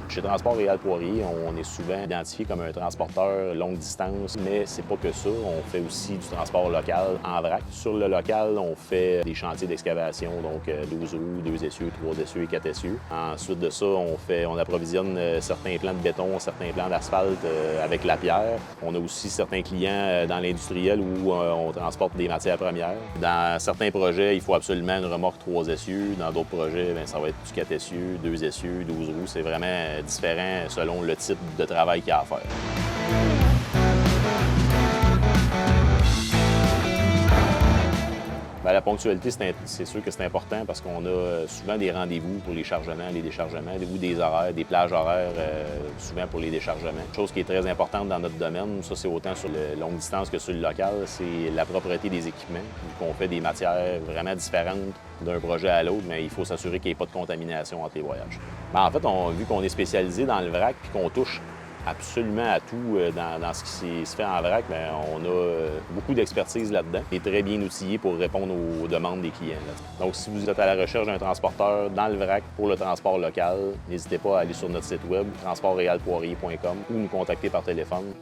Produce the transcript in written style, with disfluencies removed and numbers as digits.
Chez Transport Réal Poirier, on est souvent identifié comme un transporteur longue distance, mais c'est pas que ça. On fait aussi du transport local en vrac. Sur le local, on fait des chantiers d'excavation, donc 12 roues, 2 essieux, 3 essieux et 4 essieux. Ensuite de ça, on approvisionne certains plans de béton, certains plans d'asphalte avec la pierre. On a aussi certains clients dans l'industriel où on transporte des matières premières. Dans certains projets, il faut absolument une remorque 3 essieux. Dans d'autres projets, ça va être du 4 essieux, 2 essieux, 12 roues. C'est vraiment différent selon le type de travail qu'il y a à faire. Bien, la ponctualité, c'est sûr que c'est important parce qu'on a souvent des rendez-vous pour les chargements, les déchargements, ou des horaires, des plages horaires, souvent pour les déchargements. Chose qui est très importante dans notre domaine, ça c'est autant sur le longue distance que sur le local, c'est la propreté des équipements. Vu qu'on fait des matières vraiment différentes d'un projet à l'autre, mais il faut s'assurer qu'il n'y ait pas de contamination entre les voyages. Bien, en fait, vu qu'on est spécialisé dans le vrac puis qu'on touche absolument à tout dans ce qui se fait en vrac, bien, on a beaucoup d'expertise là-dedans et très bien outillé pour répondre aux demandes des clients. Là. Donc, si vous êtes à la recherche d'un transporteur dans le vrac pour le transport local, n'hésitez pas à aller sur notre site web transportrealpoirier.com ou nous contacter par téléphone.